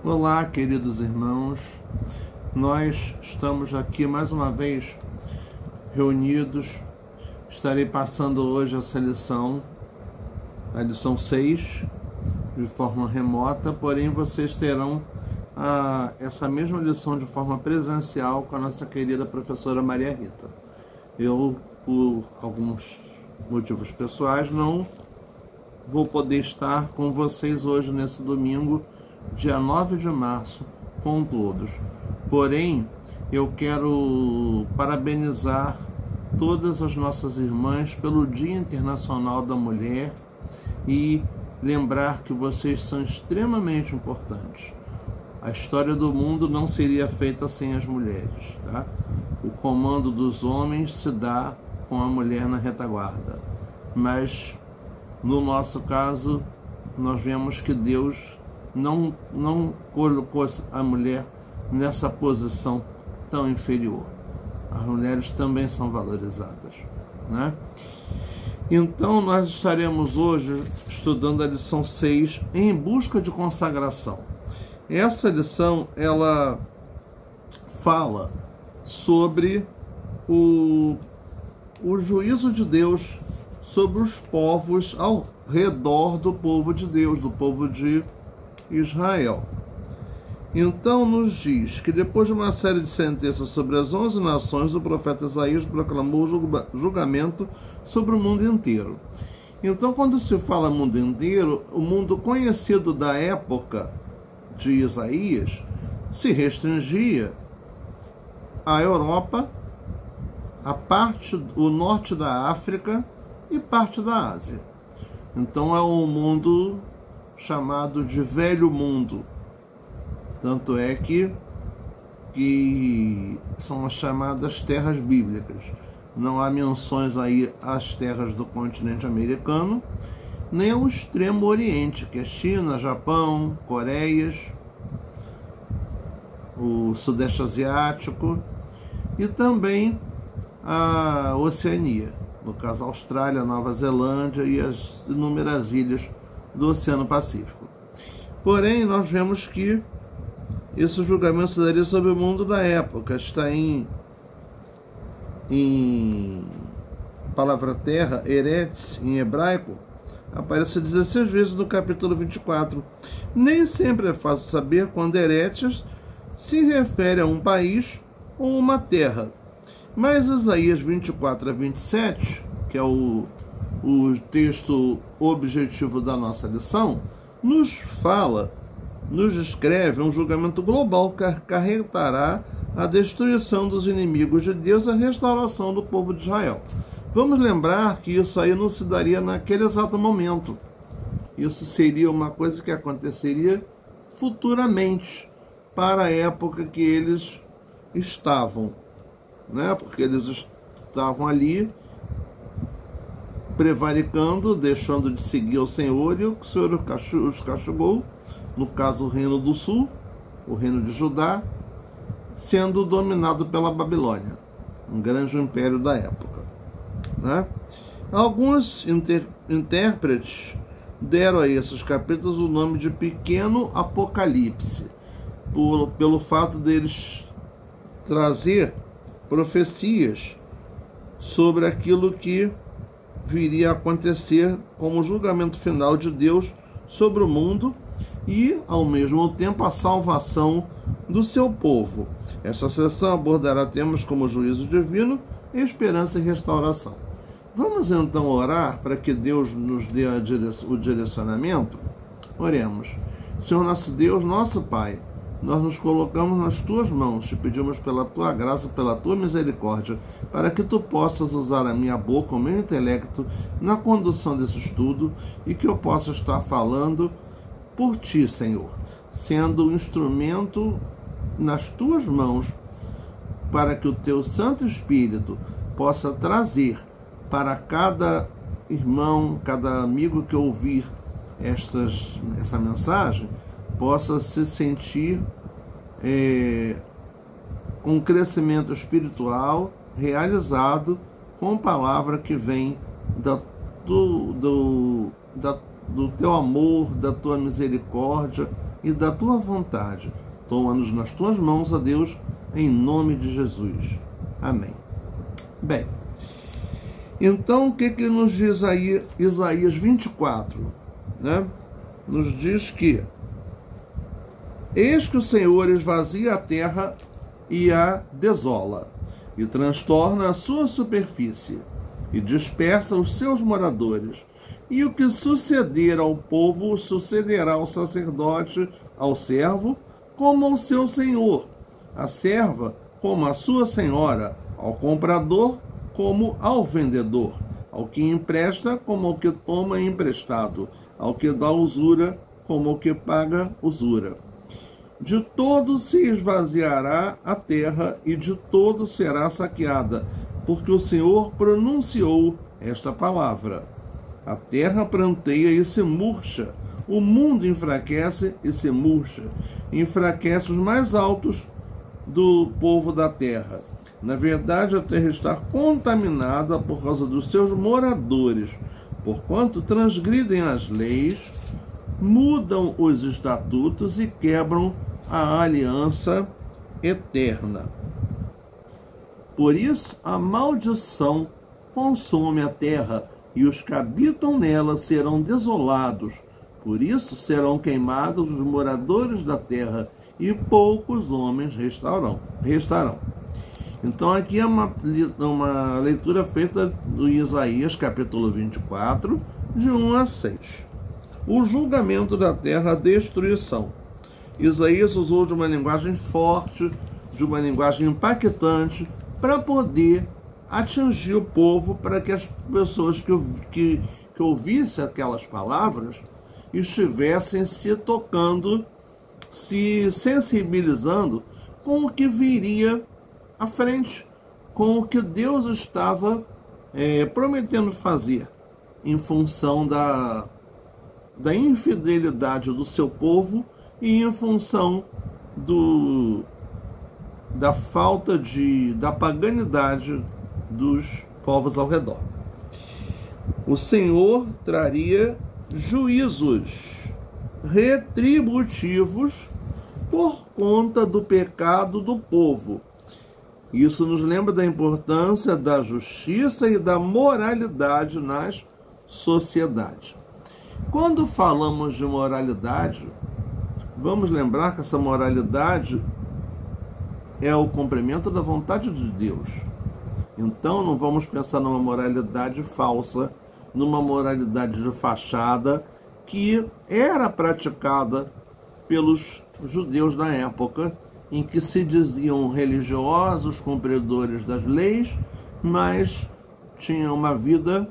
Olá, queridos irmãos. Nós estamos aqui mais uma vez reunidos. Estarei passando hoje essa lição, a lição 6, de forma remota, porém vocês terão essa mesma lição de forma presencial com a nossa querida professora Maria Rita. Eu, por alguns motivos pessoais, não vou poder estar com vocês hoje nesse domingo, dia 9 de março, com todos. Porém, eu quero parabenizar todas as nossas irmãs pelo Dia Internacional da Mulher e lembrar que vocês são extremamente importantes. A história do mundo não seria feita sem as mulheres, tá? O comando dos homens se dá com a mulher na retaguarda, mas no nosso caso nós vemos que Deus não colocou a mulher nessa posição tão inferior. As mulheres também são valorizadas, né? Então nós estaremos hoje estudando a lição 6, em busca de consagração. Essa lição, ela fala sobre o juízo de Deus sobre os povos ao redor do povo de Deus, do povo de Israel. Então nos diz que depois de uma série de sentenças sobre as 11 nações, o profeta Isaías proclamou julgamento sobre o mundo inteiro. Então, quando se fala mundo inteiro, o mundo conhecido da época de Isaías se restringia à Europa, o norte da África e parte da Ásia. Então é um mundo chamado de Velho Mundo. Tanto é que são as chamadas terras bíblicas. Não há menções aí às terras do continente americano, nem ao extremo oriente, que é China, Japão, Coreias, o Sudeste Asiático e também a Oceania, no caso Austrália, Nova Zelândia e as inúmeras ilhas do Oceano Pacífico. Porém, nós vemos que esse julgamento se daria sobre o mundo da época. Está em palavra terra, Eretz, em hebraico, aparece 16 vezes no capítulo 24. Nem sempre é fácil saber quando Eretz se refere a um país ou uma terra. Mas Isaías 24 a 27, que é o texto objetivo da nossa lição, nos descreve um julgamento global que acarretará a destruição dos inimigos de Deus e a restauração do povo de Israel. Vamos lembrar que isso aí não se daria naquele exato momento. Isso seria uma coisa que aconteceria futuramente, para a época que eles estavam, né? Porque eles estavam ali prevaricando, deixando de seguir o Senhor, e o Senhor os castigou, no caso o Reino do Sul, o Reino de Judá, sendo dominado pela Babilônia, um grande império da época, né? Alguns intérpretes deram a esses capítulos o nome de Pequeno Apocalipse, pelo fato deles trazer profecias sobre aquilo que viria a acontecer como julgamento final de Deus sobre o mundo e, ao mesmo tempo, a salvação do seu povo. Esta sessão abordará temas como juízo divino, esperança e restauração. Vamos então orar para que Deus nos dê o direcionamento? Oremos. Senhor nosso Deus, nosso Pai, nós nos colocamos nas Tuas mãos, te pedimos pela Tua graça, pela Tua misericórdia, para que Tu possas usar a minha boca, o meu intelecto, na condução desse estudo e que eu possa estar falando por Ti, Senhor, sendo um instrumento nas Tuas mãos, para que o Teu Santo Espírito possa trazer para cada irmão, cada amigo que ouvir essa mensagem, possa se sentir com um crescimento espiritual realizado com a palavra que vem do teu amor, da tua misericórdia, e da tua vontade. Toma-nos nas tuas mãos, ó Deus, em nome de Jesus. Amém. Bem, então o que nos diz aí Isaías 24? Né? Nos diz que eis que o Senhor esvazia a terra e a desola, e transtorna a sua superfície, e dispersa os seus moradores. E o que suceder ao povo sucederá ao sacerdote, ao servo, como ao seu senhor, à serva, como à sua senhora, ao comprador, como ao vendedor, ao que empresta, como ao que toma emprestado, ao que dá usura, como ao que paga usura. De todo se esvaziará a terra, e de todo será saqueada, porque o Senhor pronunciou esta palavra. A terra pranteia e se murcha, o mundo enfraquece e se murcha, enfraquece os mais altos do povo da terra. Na verdade, a terra está contaminada por causa dos seus moradores, porquanto transgridem as leis, mudam os estatutos e quebram a aliança eterna. Por isso, a maldição consome a terra, e os que habitam nela serão desolados. Por isso serão queimados os moradores da terra, e poucos homens restarão. Então aqui é uma leitura feita do Isaías, capítulo 24, de 1 a 6. O julgamento da terra, a destruição. Isaías usou de uma linguagem forte, de uma linguagem impactante, para poder atingir o povo, para que as pessoas que ouvissem aquelas palavras estivessem se tocando, se sensibilizando com o que viria à frente, com o que Deus estava prometendo fazer em função da infidelidade do seu povo e em função da falta da paganidade dos povos ao redor. O Senhor traria juízos retributivos por conta do pecado do povo. Isso nos lembra da importância da justiça e da moralidade nas sociedades. Quando falamos de moralidade, vamos lembrar que essa moralidade é o cumprimento da vontade de Deus. Então não vamos pensar numa moralidade falsa, numa moralidade de fachada que era praticada pelos judeus da época, em que se diziam religiosos, cumpridores das leis, mas tinham uma vida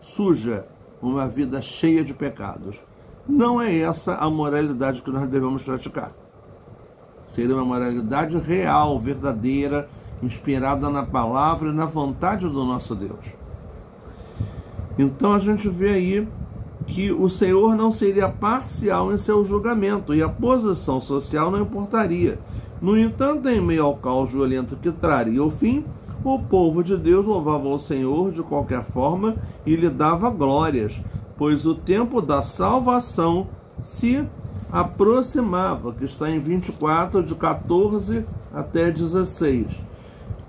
suja, uma vida cheia de pecados. Não é essa a moralidade que nós devemos praticar. Seria uma moralidade real, verdadeira, inspirada na palavra e na vontade do nosso Deus. Então a gente vê aí que o Senhor não seria parcial em seu julgamento e a posição social não importaria. No entanto, em meio ao caos violento que traria o fim, o povo de Deus louvava ao Senhor de qualquer forma e lhe dava glórias, pois o tempo da salvação se aproximava, que está em 24, de 14 até 16,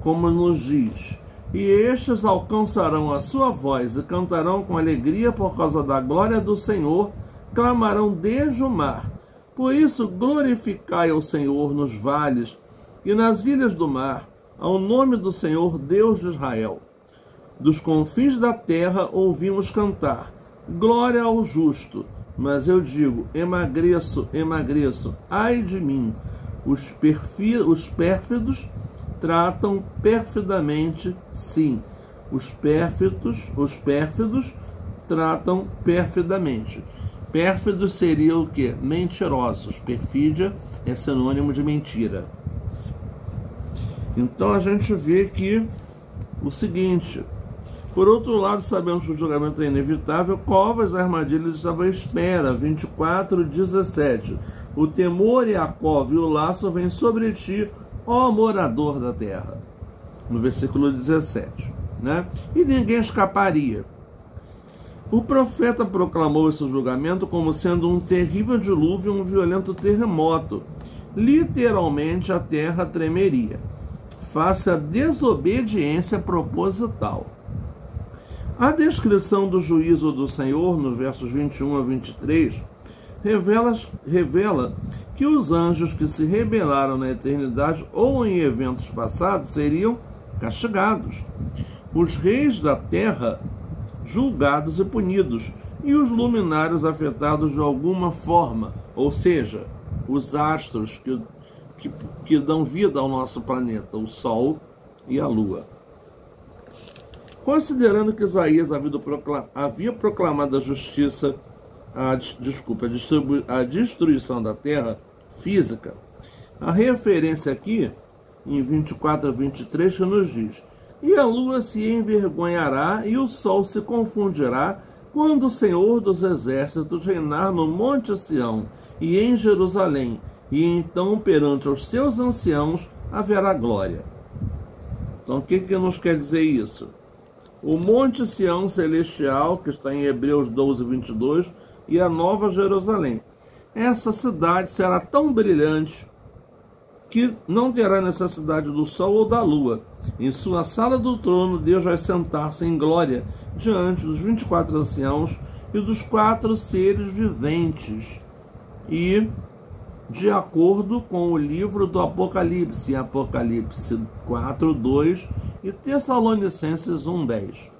como nos diz: e estes alcançarão a sua voz e cantarão com alegria por causa da glória do Senhor, clamarão desde o mar. Por isso glorificai ao Senhor nos vales e nas ilhas do mar, ao nome do Senhor Deus de Israel. Dos confins da terra ouvimos cantar, glória ao justo. Mas eu digo, emagreço, emagreço, ai de mim. Os pérfidos tratam perfidamente, sim. Os pérfidos tratam perfidamente. Pérfidos seria o quê? Mentirosos. Perfídia é sinônimo de mentira. Então a gente vê que o seguinte: por outro lado, sabemos que o julgamento é inevitável, covas e armadilhas estavam à espera. 24:17. O temor e a cova e o laço vêm sobre ti, ó morador da terra. No versículo 17. Né? E ninguém escaparia. O profeta proclamou esse julgamento como sendo um terrível dilúvio e um violento terremoto. Literalmente a terra tremeria, face à desobediência proposital. A descrição do juízo do Senhor, nos versos 21 a 23, revela que os anjos que se rebelaram na eternidade ou em eventos passados seriam castigados, os reis da terra julgados e punidos, e os luminares afetados de alguma forma, ou seja, os astros que dão vida ao nosso planeta, o Sol e a Lua. Considerando que Isaías havia proclamado a justiça, a destruição da terra física, a referência aqui, em 24 a 23, que nos diz: e a lua se envergonhará e o sol se confundirá quando o Senhor dos exércitos reinar no Monte Sião e em Jerusalém, e então perante os seus anciãos haverá glória. Então o que nos quer dizer isso? O Monte Sião celestial, que está em Hebreus 12, 22, e a Nova Jerusalém. Essa cidade será tão brilhante que não terá necessidade do sol ou da lua. Em sua sala do trono, Deus vai sentar-se em glória diante dos 24 anciãos e dos 4 seres viventes. E, de acordo com o livro do Apocalipse, em Apocalipse 4, 2 e Tessalonicenses 1, 10.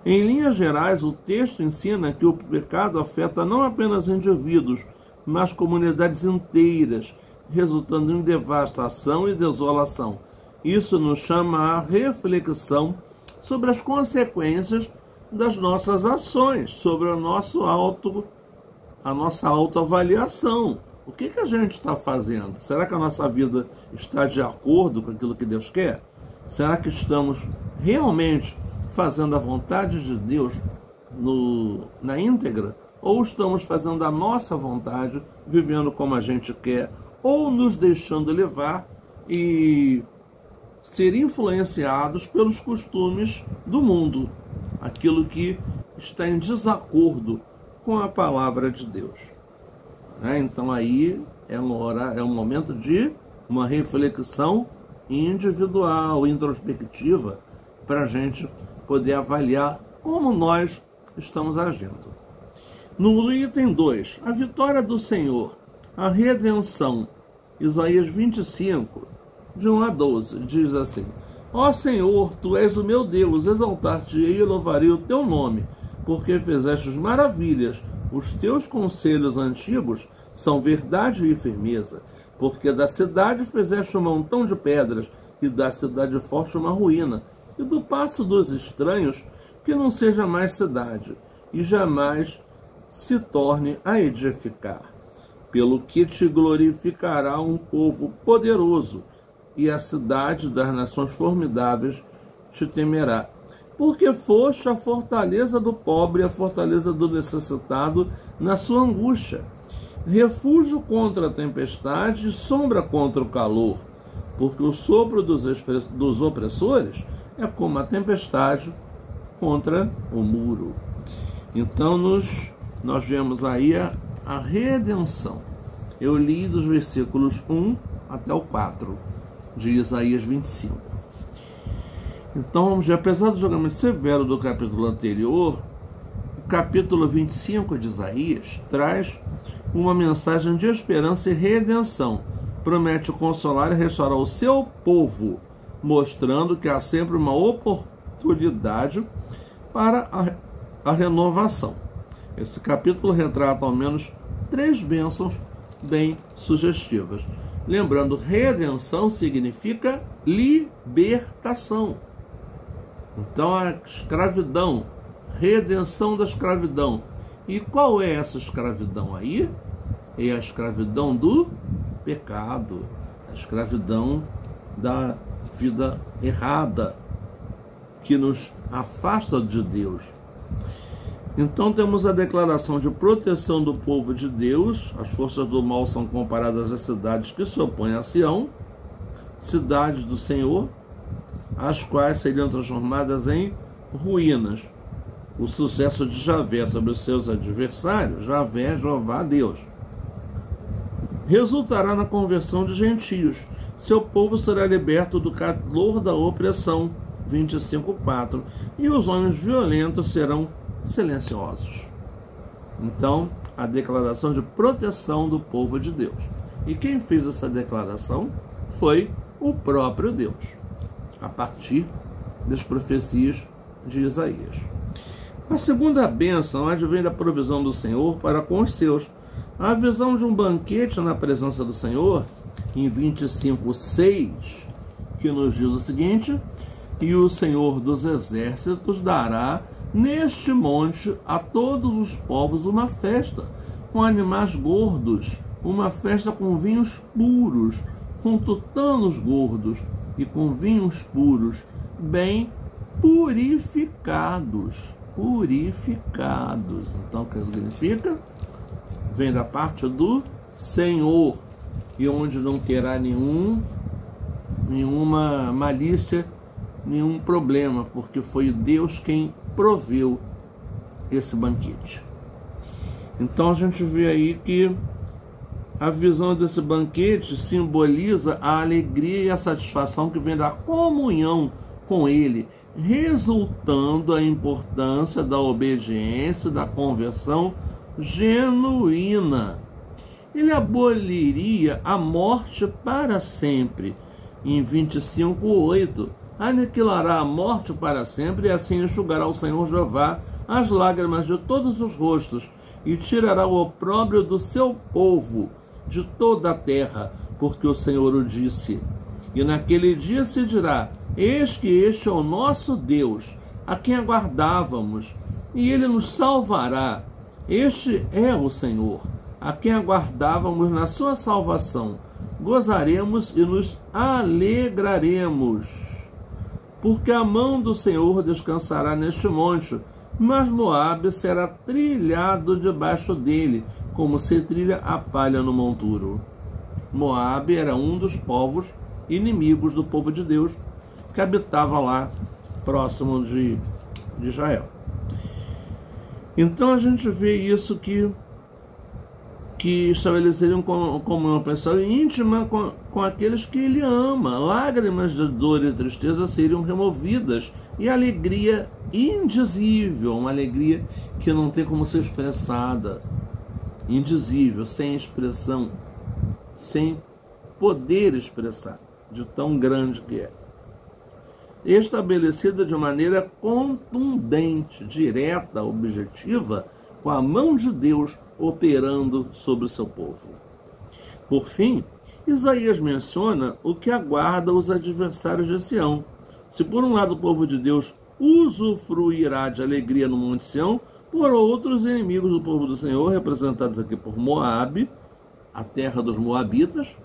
Em linhas gerais, o texto ensina que o pecado afeta não apenas indivíduos, mas comunidades inteiras, resultando em devastação e desolação. Isso nos chama à reflexão sobre as consequências das nossas ações, sobre a nossa autoavaliação. O que a gente está fazendo? Será que a nossa vida está de acordo com aquilo que Deus quer? Será que estamos realmente fazendo a vontade de Deus na íntegra? Ou estamos fazendo a nossa vontade, vivendo como a gente quer, ou nos deixando levar e ser influenciados pelos costumes do mundo, aquilo que está em desacordo com a palavra de Deus. Então aí é um momento de uma reflexão individual, introspectiva, para a gente poder avaliar como nós estamos agindo. No item 2, a vitória do Senhor, a redenção, Isaías 25, de 1 a 12, diz assim: ó Senhor, Tu és o meu Deus, exaltar-te-ei e louvarei o Teu nome, porque fizeste maravilhas, os Teus conselhos antigos são verdade e firmeza, porque da cidade fizeste um montão de pedras, e da cidade forte uma ruína, e do passo dos estranhos que não seja mais cidade, e jamais se torne a edificar. Pelo que te glorificará um povo poderoso, e a cidade das nações formidáveis te temerá. Porque foste a fortaleza do pobre, a fortaleza do necessitado na sua angústia, refúgio contra a tempestade e sombra contra o calor, porque o sopro dos opressores é como a tempestade contra o muro. Então nós vemos aí a redenção. Eu li dos versículos 1 até o 4 de Isaías 25. Então vamos ver, apesar do julgamento severo do capítulo anterior, o capítulo 25 de Isaías traz uma mensagem de esperança e redenção. Promete consolar e restaurar o seu povo, mostrando que há sempre uma oportunidade para a renovação. Esse capítulo retrata ao menos 3 bênçãos bem sugestivas. Lembrando, redenção significa libertação. Então a escravidão, redenção da escravidão. E qual é essa escravidão aí? É a escravidão do pecado, a escravidão da vida errada, que nos afasta de Deus. Então temos a declaração de proteção do povo de Deus. As forças do mal são comparadas às cidades que se opõem a Sião, cidades do Senhor, as quais seriam transformadas em ruínas. o sucesso de Javé sobre os seus adversários, Javé, Jeová, Deus, resultará na conversão de gentios. Seu povo será liberto do calor da opressão, 25:4, e os homens violentos serão silenciosos. Então, a declaração de proteção do povo de Deus. E quem fez essa declaração foi o próprio Deus, a partir das profecias de Isaías. A segunda bênção advém da provisão do Senhor para com os seus. A visão de um banquete na presença do Senhor, em 25:6, que nos diz o seguinte: e o Senhor dos exércitos dará neste monte a todos os povos uma festa, com animais gordos, uma festa com vinhos puros, com tutanos gordos e com vinhos puros, bem purificados. Purificados. Então, o que significa? Vem da parte do Senhor, e onde não terá nenhuma malícia, nenhum problema, porque foi Deus quem proveu esse banquete. Então a gente vê aí que a visão desse banquete simboliza a alegria e a satisfação que vem da comunhão com Ele, resultando a importância da obediência, da conversão genuína. Ele aboliria a morte para sempre. Em 25:8, aniquilará a morte para sempre, e assim enxugará o Senhor Jeová as lágrimas de todos os rostos, e tirará o opróbrio do seu povo, de toda a terra, porque o Senhor o disse. E naquele dia se dirá: eis que este é o nosso Deus, a quem aguardávamos, e ele nos salvará. Este é o Senhor, a quem aguardávamos na sua salvação. Gozaremos e nos alegraremos, porque a mão do Senhor descansará neste monte, mas Moabe será trilhado debaixo dele, como se trilha a palha no monturo. Moabe era um dos povos inimigos do povo de Deus, que habitava lá, próximo de Israel. Então a gente vê isso que estabeleceriam como uma pessoa íntima com aqueles que ele ama. Lágrimas de dor e tristeza seriam removidas, e alegria indizível, uma alegria que não tem como ser expressada, indizível, sem expressão, sem poder expressar, de tão grande que é. Estabelecida de maneira contundente, direta, objetiva, com a mão de Deus operando sobre o seu povo. Por fim, Isaías menciona o que aguarda os adversários de Sião. Se por um lado o povo de Deus usufruirá de alegria no Monte Sião, por outro os inimigos do povo do Senhor, representados aqui por Moabe, a terra dos Moabitas,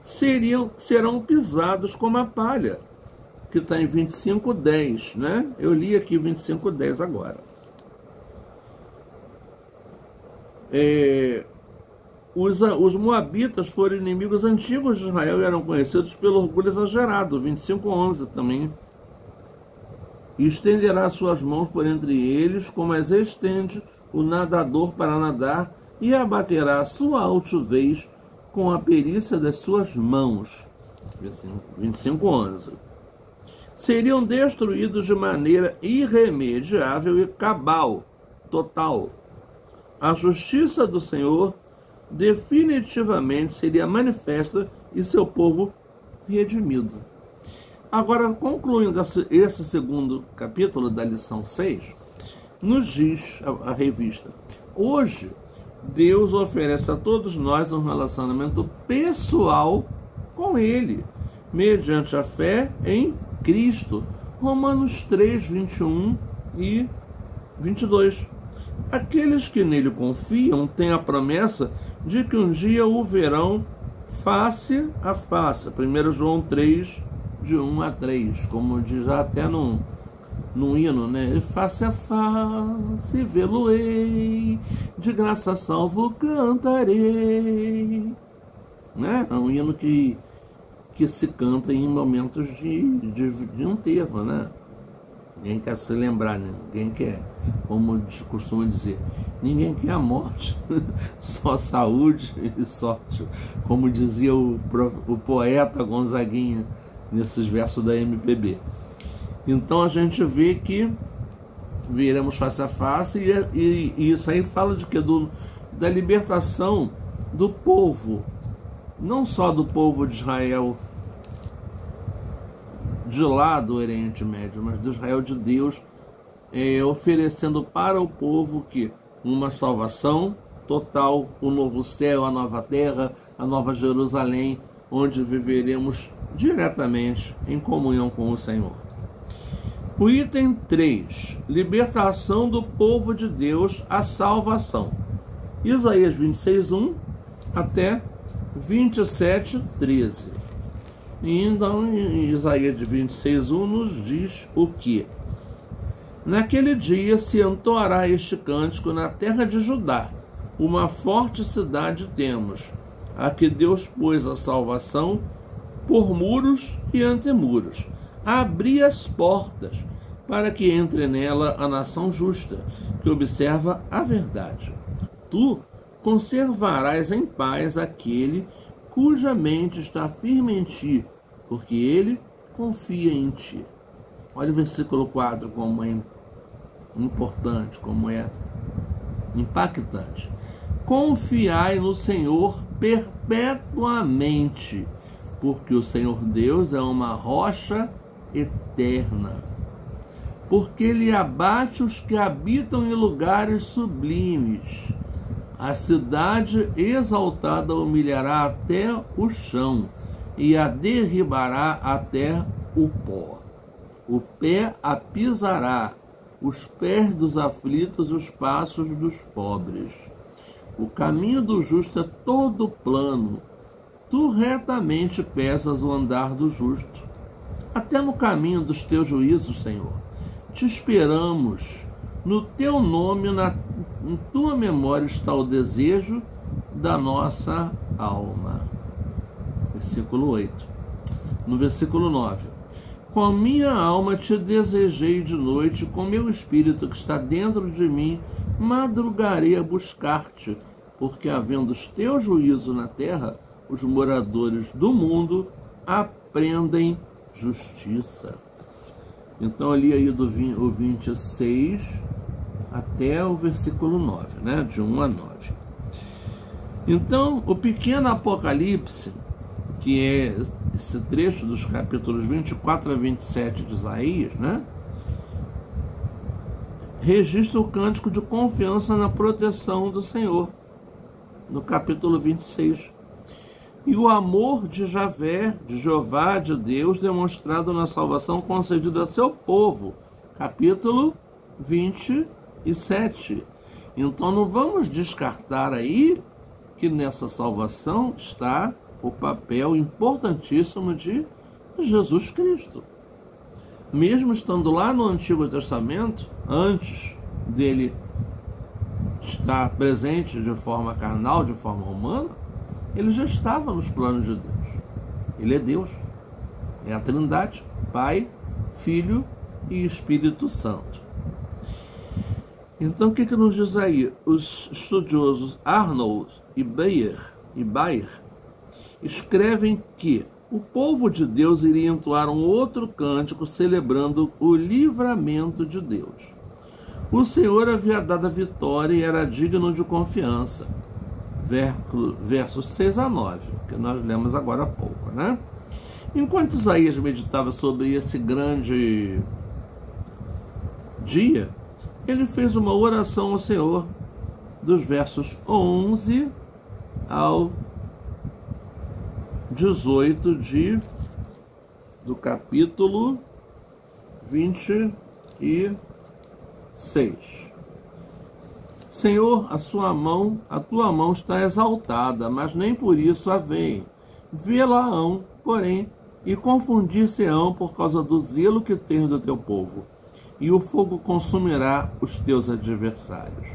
serão pisados como a palha, que está em 25:10, né? Eu li aqui 25:10 agora. Os Moabitas foram inimigos antigos de Israel e eram conhecidos pelo orgulho exagerado, 25:11 também. E estenderá suas mãos por entre eles, como as estende o nadador para nadar, e abaterá a sua altivez com a perícia das suas mãos. 25:11. Seriam destruídos de maneira irremediável e cabal, total. A justiça do Senhor definitivamente seria manifesta e seu povo redimido. Agora, concluindo esse segundo capítulo da lição 6, nos diz a revista: hoje, Deus oferece a todos nós um relacionamento pessoal com Ele, mediante a fé em Cristo. Romanos 3, 21 e 22. Aqueles que nele confiam têm a promessa de que um dia o verão face a face. 1 João 3, de 1 a 3, como diz já até num hino, né? Face a face vê-lo-ei, de graça salvo cantarei. Né? É um hino que se canta em momentos de enterro, né? Ninguém quer se lembrar, né? Ninguém quer, como costuma dizer, ninguém quer a morte, só saúde e sorte, como dizia o poeta Gonzaguinha nesses versos da MPB. Então a gente vê que viremos face a face, e isso aí fala de que? Da libertação do povo, não só do povo de Israel de lá do Oriente Médio, mas do Israel de Deus, oferecendo para o povo que uma salvação total, o novo céu, a nova terra, a nova Jerusalém, onde viveremos diretamente em comunhão com o Senhor. O item 3, libertação do povo de Deus, a salvação. Isaías 26:1 até 27:13. E então, em Isaías 26:1 nos diz o que? Naquele dia se entoará este cântico na terra de Judá. Uma forte cidade temos, a que Deus pôs a salvação por muros e antemuros. Abri as portas, para que entre nela a nação justa, que observa a verdade. Tu conservarás em paz aquele cuja mente está firme em ti, porque ele confia em ti. Olha o versículo 4, como é importante, como é impactante. Confiai no Senhor perpetuamente, porque o Senhor Deus é uma rocha eterna. Porque ele abate os que habitam em lugares sublimes. A cidade exaltada humilhará até o chão, e a derribará até o pó. O pé a pisará, os pés dos aflitos, os passos dos pobres. O caminho do justo é todo plano. Tu retamente pesas o andar do justo. Até no caminho dos teus juízos, Senhor. Te esperamos. No teu nome, em tua memória está o desejo da nossa alma. Versículo 8. No versículo 9. Com a minha alma te desejei de noite, com meu espírito que está dentro de mim, madrugarei a buscar-te, porque havendo os teus juízos na terra, os moradores do mundo aprendem justiça. Então ali aí o 26 até o versículo 9, né? De 1 a 9. Então, o pequeno Apocalipse, que é esse trecho dos capítulos 24 a 27 de Isaías, né? Registra o cântico de confiança na proteção do Senhor, no capítulo 26. E o amor de Javé, de Jeová, de Deus, demonstrado na salvação concedida a seu povo, capítulo 27. Então não vamos descartar aí que nessa salvação está o papel importantíssimo de Jesus Cristo. Mesmo estando lá no Antigo Testamento, antes dele estar presente de forma carnal, de forma humana, ele já estava nos planos de Deus. Ele é Deus. É a Trindade, Pai, Filho e Espírito Santo. Então o que nos diz aí? Os estudiosos Arnold e Bayer escrevem que o povo de Deus iria entoar um outro cântico celebrando o livramento de Deus. O Senhor havia dado a vitória e era digno de confiança. Versos 6 a 9, que nós lemos agora há pouco, né? Enquanto Isaías meditava sobre esse grande dia, ele fez uma oração ao Senhor, dos versos 11 ao 18 do capítulo 26. Senhor, a tua mão está exaltada, mas nem por isso a veem. Vê-la-ão, porém, e confundir-se-ão por causa do zelo que tens do teu povo, e o fogo consumirá os teus adversários.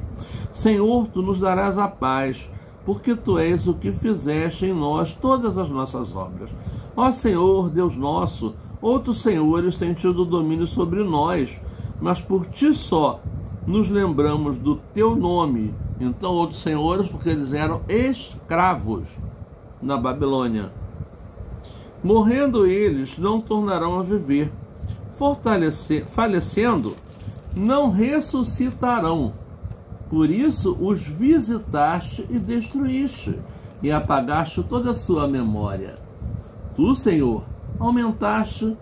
Senhor, tu nos darás a paz, porque tu és o que fizeste em nós todas as nossas obras. Ó Senhor, Deus nosso, outros senhores têm tido domínio sobre nós, mas por ti só nos lembramos do teu nome. Então, outros senhores, porque eles eram escravos na Babilônia. Morrendo eles, não tornarão a viver. Falecendo, não ressuscitarão. Por isso os visitaste e destruíste, e apagaste toda a sua memória. Tu, Senhor, aumentaste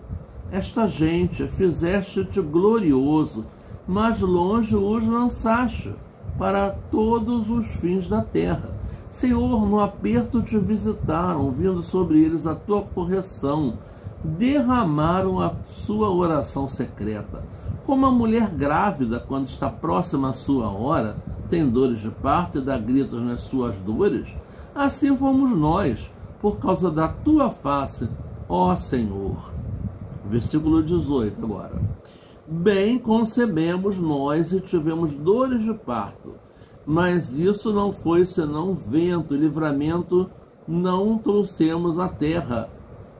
esta gente, fizeste-te glorioso, mas longe os lançaste para todos os fins da terra. Senhor, no aperto te visitaram, vindo sobre eles a tua correção, derramaram a sua oração secreta. Como a mulher grávida, quando está próxima à sua hora, tem dores de parto e dá gritos nas suas dores, assim fomos nós, por causa da tua face, ó Senhor. Versículo 18 agora. Bem concebemos nós e tivemos dores de parto, mas isso não foi senão vento e livramento não trouxemos à terra,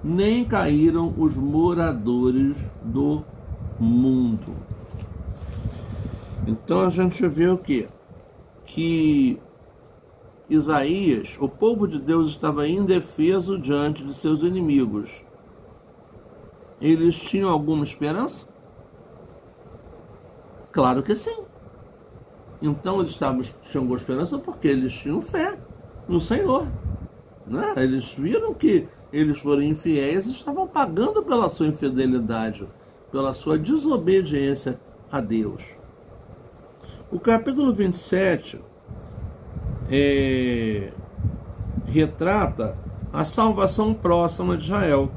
nem caíram os moradores do mundo. Então a gente vê o quê? Que Isaías, o povo de Deus, estava indefeso diante de seus inimigos. Eles tinham alguma esperança? Claro que sim. Então eles tinham alguma esperança porque eles tinham fé no Senhor, né? Eles viram que eles foram infiéis e estavam pagando pela sua infidelidade, pela sua desobediência a Deus. O capítulo 27 retrata a salvação próxima de Israel.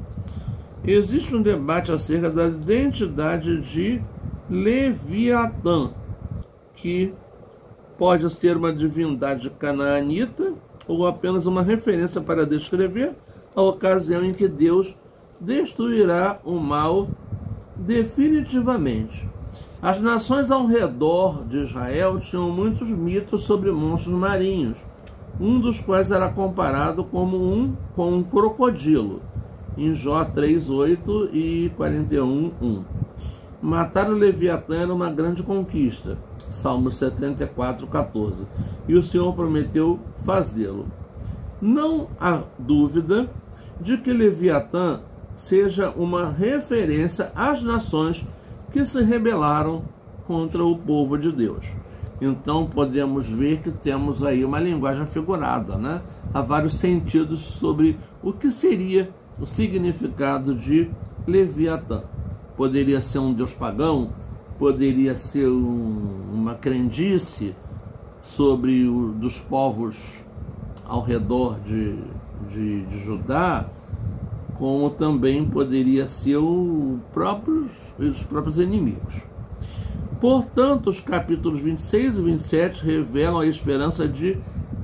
Existe um debate acerca da identidade de Leviatã, que pode ser uma divindade canaanita ou apenas uma referência para descrever a ocasião em que Deus destruirá o mal definitivamente. As nações ao redor de Israel tinham muitos mitos sobre monstros marinhos, um dos quais era comparado com um crocodilo, em Jó 3:8 e 41:1. Matar o Leviatã era uma grande conquista, Salmos 74:14, e o Senhor prometeu fazê-lo. Não há dúvida de que Leviatã seja uma referência às nações que se rebelaram contra o povo de Deus. Então podemos ver que temos aí uma linguagem figurada, né? Há vários sentidos sobre o que seria o significado de Leviatã. Poderia ser um deus pagão, poderia ser uma crendice sobre dos povos ao redor de Judá, como também poderia ser os próprios inimigos. Portanto, os capítulos 26 e 27 revelam a esperança de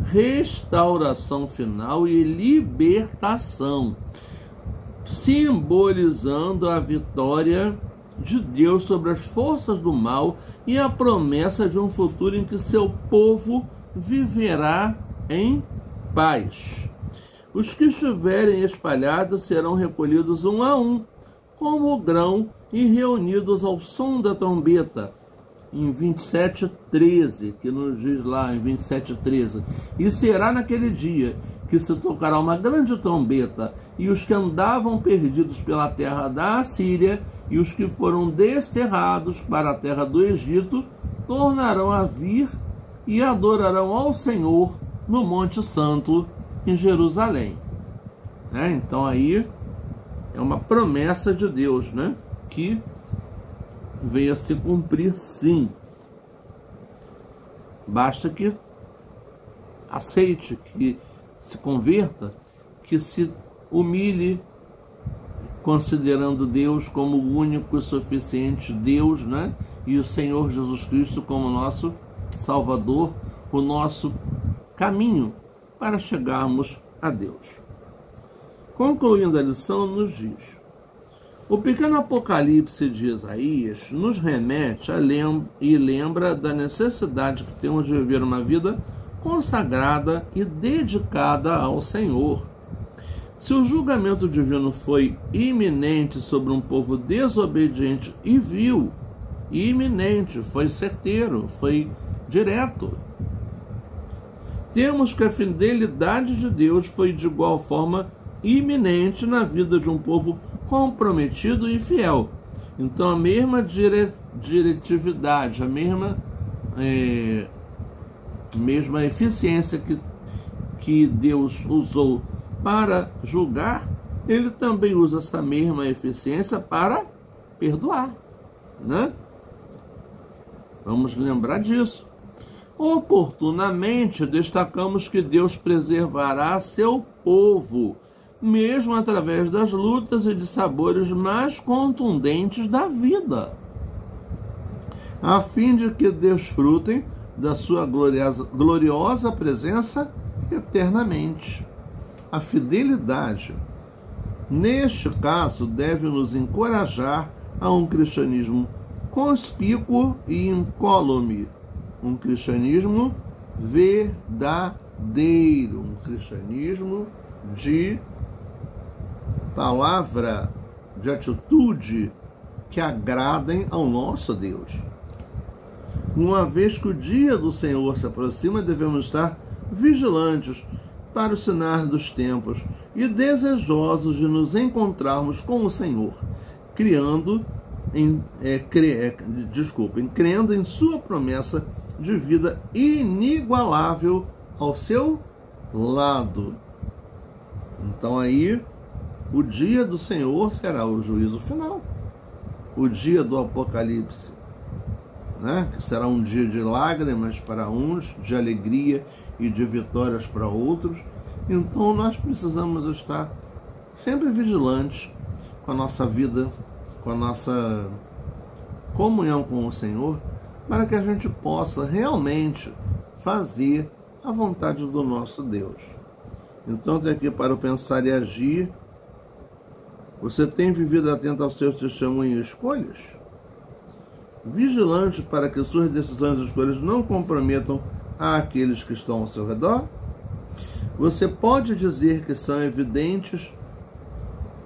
restauração final e libertação, simbolizando a vitória de Deus sobre as forças do mal e a promessa de um futuro em que seu povo viverá em paz. Os que estiverem espalhados serão recolhidos um a um, como o grão, e reunidos ao som da trombeta, em 27:13, que nos diz lá em 27:13, e será naquele dia que se tocará uma grande trombeta, e os que andavam perdidos pela terra da Assíria e os que foram desterrados para a terra do Egito tornarão a vir e adorarão ao Senhor no Monte Santo em Jerusalém. Então aí é uma promessa de Deus, né? Que veio a se cumprir, sim. Basta que aceite, que se converta, que se humilhe, considerando Deus como o único e suficiente Deus, né? E o Senhor Jesus Cristo como nosso Salvador, o nosso caminho para chegarmos a Deus. Concluindo a lição, nos diz: o pequeno Apocalipse de Isaías nos remete e lembra da necessidade que temos de viver uma vida consagrada e dedicada ao Senhor. Se o julgamento divino foi iminente sobre um povo desobediente e vil, iminente, foi certeiro, foi direto. Temos que a fidelidade de Deus foi de igual forma iminente na vida de um povo comprometido e fiel. Então a mesma diretividade, a mesma eficiência que Deus usou para julgar, ele também usa essa mesma eficiência para perdoar, né? Vamos lembrar disso. Oportunamente destacamos que Deus preservará seu povo, mesmo através das lutas e de sabores mais contundentes da vida, a fim de que desfrutem da sua gloriosa presença eternamente. A fidelidade, neste caso, deve nos encorajar a um cristianismo conspícuo e incólume, um cristianismo verdadeiro, um cristianismo de palavra, de atitude que agradem ao nosso Deus. Uma vez que o dia do Senhor se aproxima, devemos estar vigilantes para os sinais dos tempos e desejosos de nos encontrarmos com o Senhor, crendo em sua promessa de vida inigualável ao seu lado. Então aí, o dia do Senhor será o juízo final, o dia do Apocalipse, né? Que será um dia de lágrimas para uns, de alegria e de vitórias para outros. Então nós precisamos estar sempre vigilantes com a nossa vida, com a nossa comunhão com o Senhor, para que a gente possa realmente fazer a vontade do nosso Deus. Então, tem aqui para o pensar e agir. Você tem vivido atento aos seus testemunhos e escolhas? Vigilante para que suas decisões e escolhas não comprometam àqueles que estão ao seu redor? Você pode dizer que são evidentes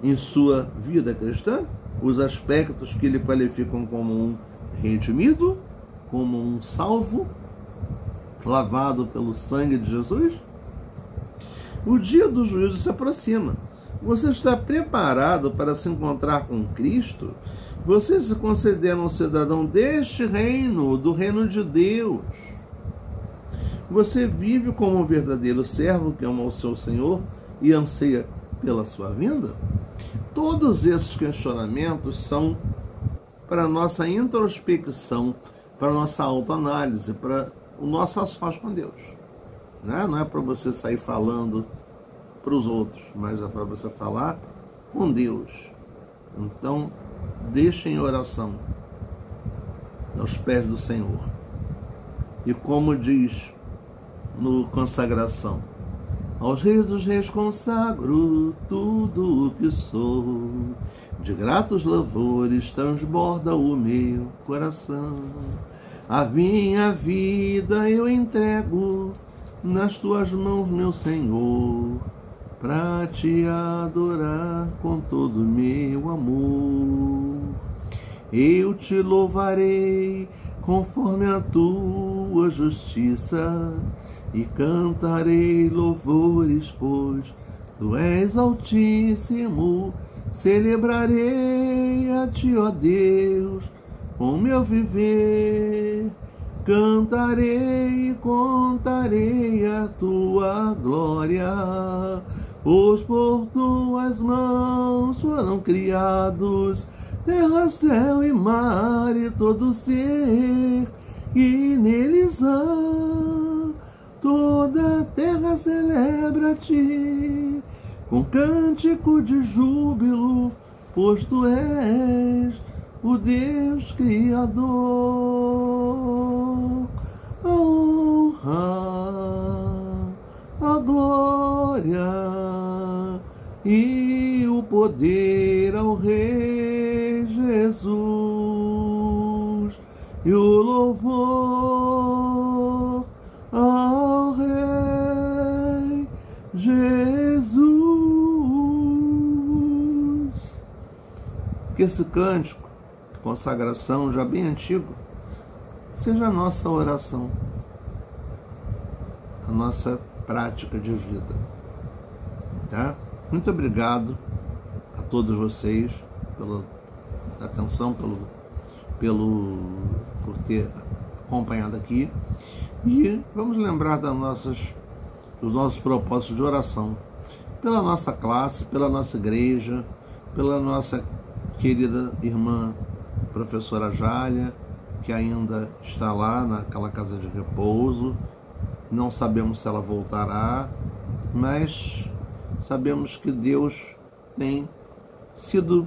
em sua vida cristã os aspectos que lhe qualificam como um redimido, como um salvo, lavado pelo sangue de Jesus? O dia do juízo se aproxima. Você está preparado para se encontrar com Cristo? Você se considera um cidadão deste reino, do reino de Deus? Você vive como um verdadeiro servo que ama o seu Senhor e anseia pela sua vinda? Todos esses questionamentos são para nossa introspecção, para nossa autoanálise, para o nosso a sós com Deus. Não é para você sair falando para os outros, mas é para você falar com Deus. Então, deixe em oração aos pés do Senhor. E como diz no Consagração, aos reis dos reis consagro tudo o que sou, de gratos louvores transborda o meu coração. A minha vida eu entrego nas tuas mãos, meu Senhor, para te adorar com todo o meu amor. Eu te louvarei conforme a tua justiça e cantarei louvores, pois tu és altíssimo. Celebrarei a ti, ó Deus, com meu viver. Cantarei e contarei a tua glória, pois por tuas mãos foram criados terra, céu e mar e todo ser, e neles há. Toda a terra celebra-te com cântico de júbilo, pois tu és o Deus Criador. A honra, a glória e o poder ao Rei Jesus, e o louvor ao Rei Jesus. Que esse cântico consagração já bem antigo, seja a nossa oração, a nossa prática de vida. Tá? Muito obrigado a todos vocês pela atenção, por ter acompanhado aqui. E vamos lembrar dos nossos propósitos de oração pela nossa classe, pela nossa igreja, pela nossa querida irmã professora Jália, que ainda está lá naquela casa de repouso. Não sabemos se ela voltará, mas sabemos que Deus tem sido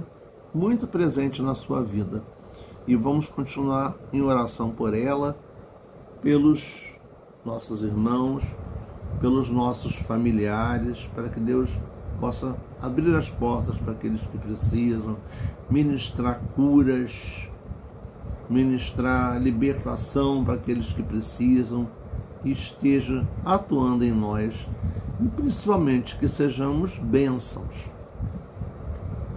muito presente na sua vida. E vamos continuar em oração por ela, pelos nossos irmãos, pelos nossos familiares, para que Deus possa abrir as portas para aqueles que precisam, ministrar curas, ministrar libertação para aqueles que precisam, e esteja atuando em nós, e principalmente que sejamos bênçãos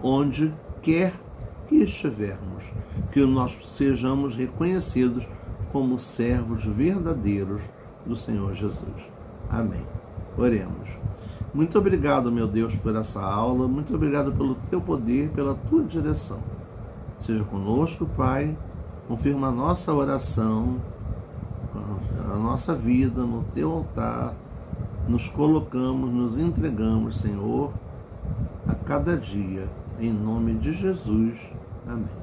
onde quer que estivermos, que nós sejamos reconhecidos como servos verdadeiros do Senhor Jesus. Amém. Oremos. Muito obrigado, meu Deus, por essa aula. Muito obrigado pelo teu poder, pela tua direção. Seja conosco, Pai. Confirma a nossa oração, a nossa vida no teu altar. Nos colocamos, nos entregamos, Senhor, a cada dia. Em nome de Jesus. Amém.